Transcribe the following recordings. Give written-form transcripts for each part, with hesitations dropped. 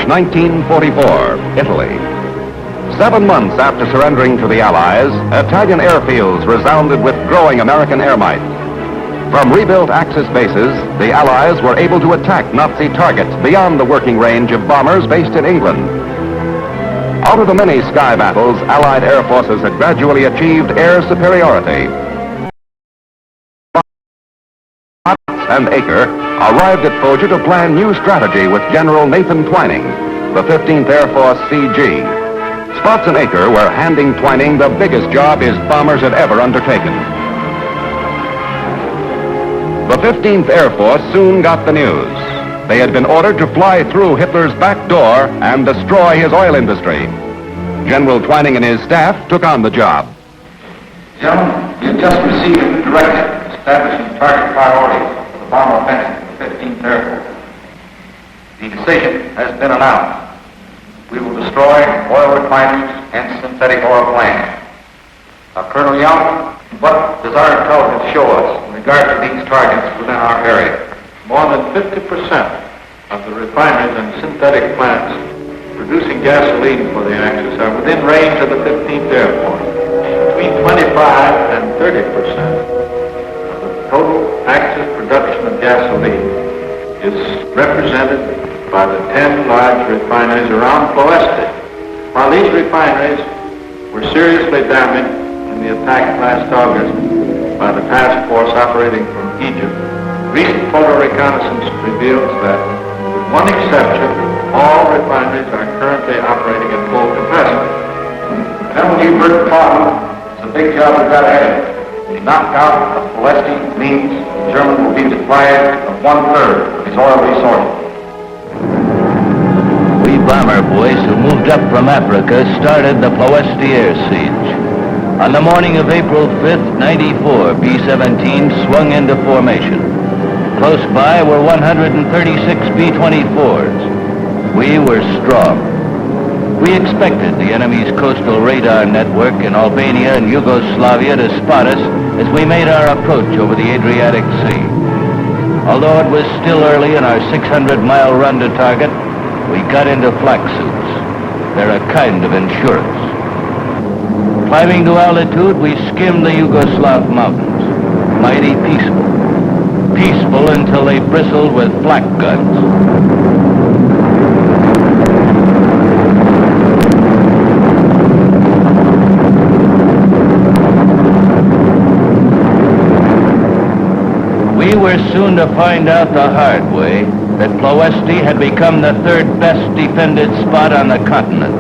1944, Italy. 7 months after surrendering to the Allies, Italian airfields resounded with growing American air might. From rebuilt Axis bases, the Allies were able to attack Nazi targets beyond the working range of bombers based in England. Out of the many sky battles, Allied air forces had gradually achieved air superiority. And Acre arrived at Foggia to plan new strategy with General Nathan Twining, the 15th Air Force CG. Spots and Acre were handing Twining the biggest job his bombers had ever undertaken. The 15th Air Force soon got the news. They had been ordered to fly through Hitler's back door and destroy his oil industry. General Twining and his staff took on the job. Gentlemen, you just received a directive establishing target priorities for the bomber offensive of the 15th Air Force. The decision has been announced. We will destroy oil refineries and synthetic oil plants. Now, Colonel Young, what does our intelligence show us in regard to these targets within our area? More than 50% of the refineries and synthetic plants producing gasoline for the Axis are within range of the 15th Air Force. Between 25 and 30% of the total Axis production of gasoline is represented by the 10 large refineries around Ploesti. While these refineries were seriously damaged in the attack last August by the task force operating from Egypt, recent photo reconnaissance reveals that, with one exception, all refineries are currently operating at full capacity. General Hubert Cotton, it's a big job we've got ahead. The knockout of Ploesti means the German will be deprived of 1/3 of his oil resources. We bomber boys who moved up from Africa started the Ploesti air siege. On the morning of April 5th, 94, B-17 swung into formation. Close by were 136 B-24s. We were strong. We expected the enemy's coastal radar network in Albania and Yugoslavia to spot us as we made our approach over the Adriatic Sea. Although it was still early in our 600-mile run to target, we got into flak suits. They're a kind of insurance. Climbing to altitude, we skimmed the Yugoslav mountains. Mighty peaceful. Peaceful until they bristled with flak guns. We were soon to find out the hard way that Ploesti had become the third best defended spot on the continent.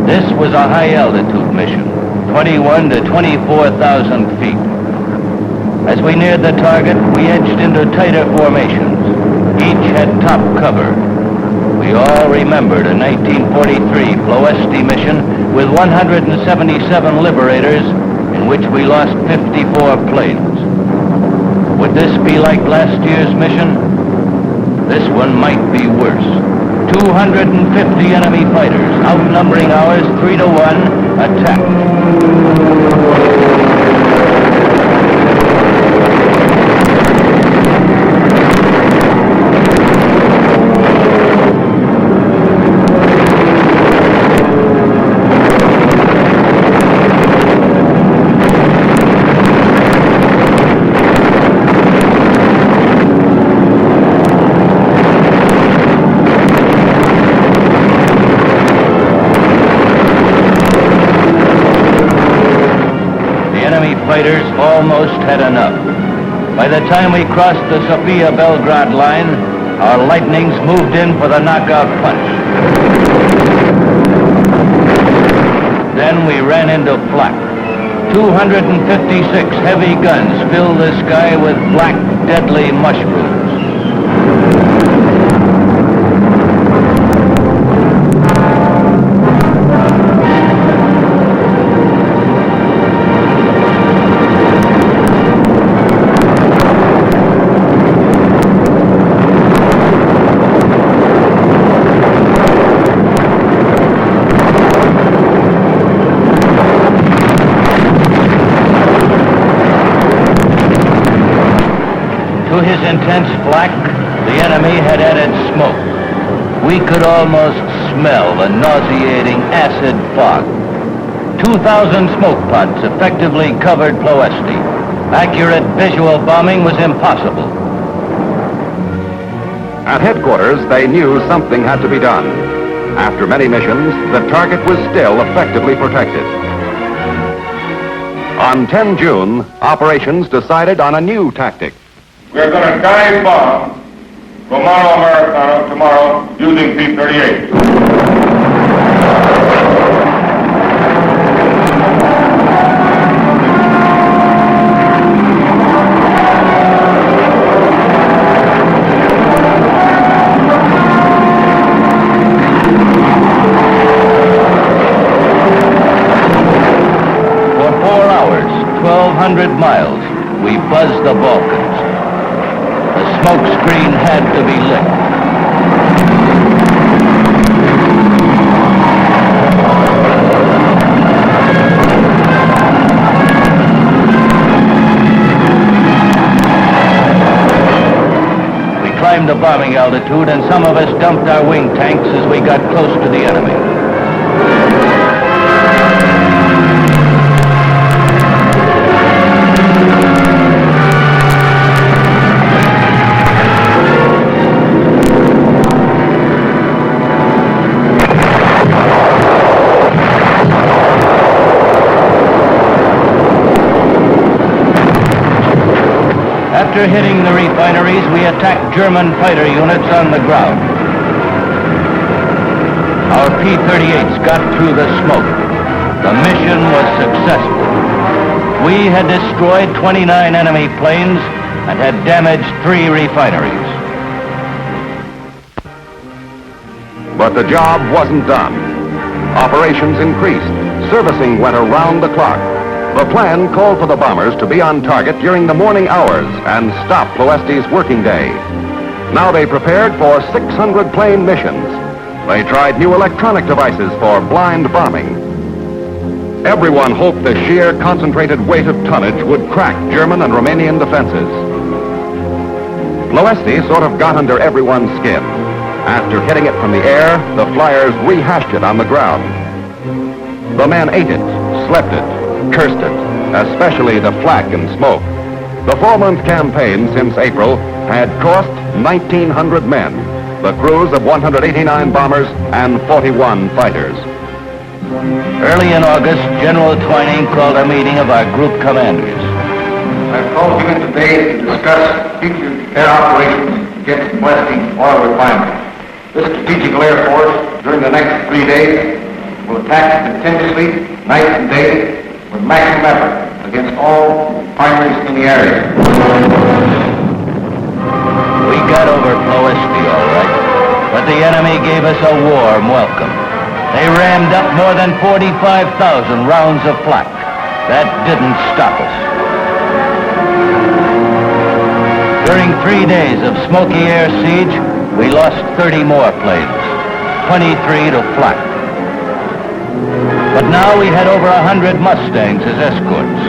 This was a high altitude mission, 21 to 24,000 feet. As we neared the target, we edged into tighter formations. Each had top cover. We all remembered a 1943 Ploesti mission with 177 liberators in which we lost 54 planes. Would this be like last year's mission? This one might be worse. 250 enemy fighters, outnumbering ours 3 to 1, attacked. Fighters almost had enough. By the time we crossed the Sofia-Belgrade line, our lightnings moved in for the knockout punch. Then we ran into flak. 256 heavy guns filled the sky with black, deadly mushrooms. To his intense flak, the enemy had added smoke. We could almost smell the nauseating acid fog. 2,000 smoke pots effectively covered Ploesti. Accurate visual bombing was impossible. At headquarters, they knew something had to be done. After many missions, the target was still effectively protected. On 10 June, operations decided on a new tactic. We're going to dive bomb Romano Americano tomorrow using P-38. For 4 hours, 1,200 miles, we buzzed the Balkans. The smoke screen had to be lit. We climbed the bombing altitude, and some of us dumped our wing tanks as we got close to the enemy. After hitting the refineries, we attacked German fighter units on the ground. Our P-38s got through the smoke. The mission was successful. We had destroyed 29 enemy planes and had damaged 3 refineries. But the job wasn't done. Operations increased. Servicing went around the clock. The plan called for the bombers to be on target during the morning hours and stop Ploesti's working day. Now they prepared for 600 plane missions. They tried new electronic devices for blind bombing. Everyone hoped the sheer concentrated weight of tonnage would crack German and Romanian defenses. Ploesti sort of got under everyone's skin. After hitting it from the air, the flyers rehashed it on the ground. The men ate it, slept it, cursed it, especially the flak and smoke. The 4-month campaign since April had cost 1,900 men, the crews of 189 bombers and 41 fighters. Early in August, General Twining called a meeting of our group commanders. I've called you in today to discuss future air operations against Western oil refinery. This strategical air force, during the next 3 days, will attack continuously, night and day, with maximum effort against all refineries in the area. We got over Ploesti all right, but the enemy gave us a warm welcome. They rammed up more than 45,000 rounds of flak. That didn't stop us. During 3 days of smoky air siege, we lost 30 more planes, 23 to flak. But now we had over 100 Mustangs as escorts.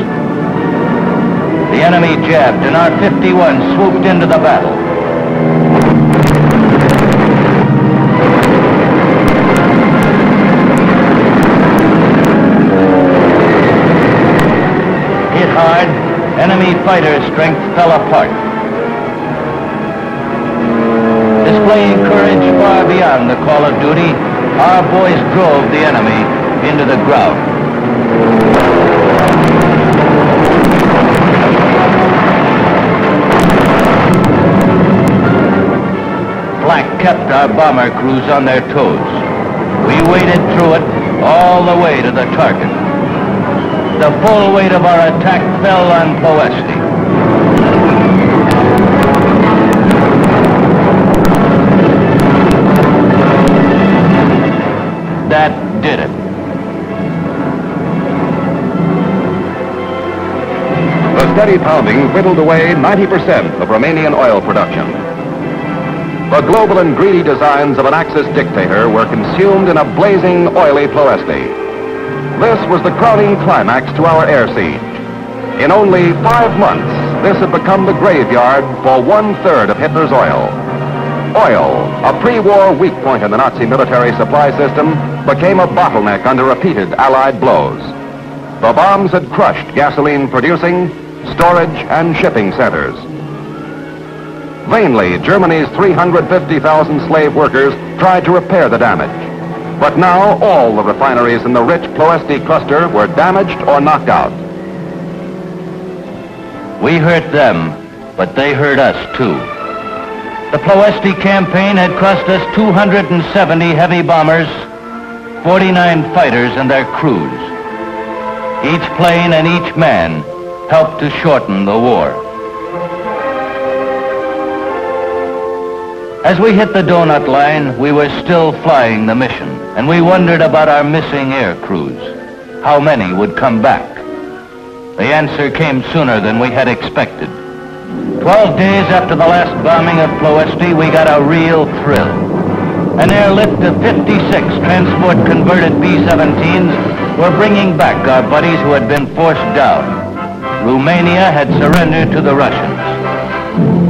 The enemy jabbed and our 51 swooped into the battle. Hit hard, enemy fighter strength fell apart. Displaying courage far beyond the call of duty, our boys drove the enemy into the ground. Flak kept our bomber crews on their toes. We waded through it all the way to the target. The full weight of our attack fell on Ploesti. That did it. The steady pounding whittled away 90% of Romanian oil production. The global and greedy designs of an Axis dictator were consumed in a blazing, oily Ploesti. This was the crowning climax to our air siege. In only 5 months, this had become the graveyard for 1/3 of Hitler's oil. Oil, a pre-war weak point in the Nazi military supply system, became a bottleneck under repeated Allied blows. The bombs had crushed gasoline producing, storage, and shipping centers. Vainly, Germany's 350,000 slave workers tried to repair the damage. But now all the refineries in the rich Ploesti cluster were damaged or knocked out. We hurt them, but they hurt us too. The Ploesti campaign had cost us 270 heavy bombers, 49 fighters and their crews. Each plane and each man helped to shorten the war. As we hit the donut line, we were still flying the mission, and we wondered about our missing air crews. How many would come back? The answer came sooner than we had expected. 12 days after the last bombing of Ploesti, we got a real thrill. An airlift of 56 transport-converted B-17s were bringing back our buddies who had been forced down. Romania had surrendered to the Russians.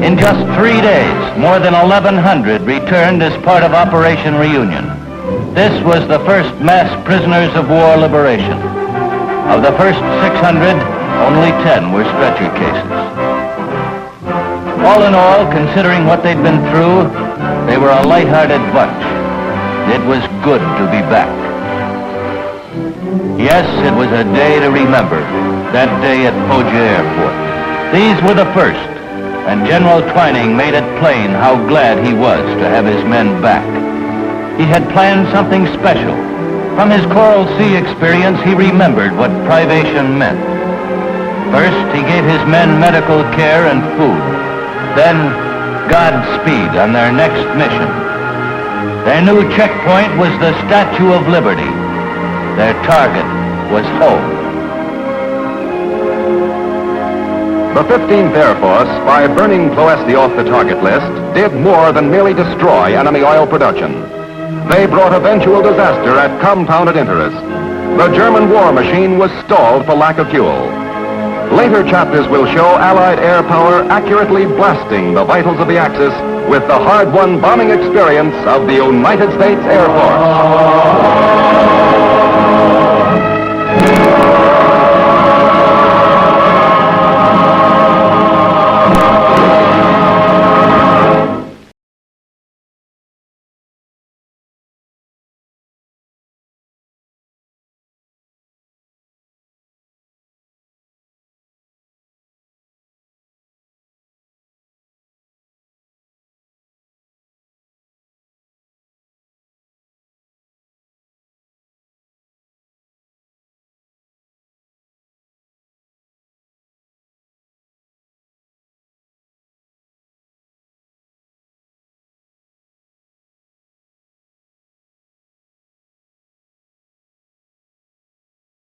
In just 3 days, more than 1,100 returned as part of Operation Reunion. This was the first mass prisoners of war liberation. Of the first 600, only 10 were stretcher cases. All in all, considering what they'd been through, they were a light-hearted bunch. It was good to be back. Yes, it was a day to remember, that day at Foggia Airport. These were the first, and General Twining made it plain how glad he was to have his men back. He had planned something special. From his Coral Sea experience, he remembered what privation meant. First, he gave his men medical care and food. Then, Godspeed on their next mission. Their new checkpoint was the Statue of Liberty. Their target was home. The 15th Air Force, by burning Ploesti off the target list, did more than merely destroy enemy oil production. They brought eventual disaster at compounded interest. The German war machine was stalled for lack of fuel. Later chapters will show Allied air power accurately blasting the vitals of the Axis with the hard-won bombing experience of the United States Air Force.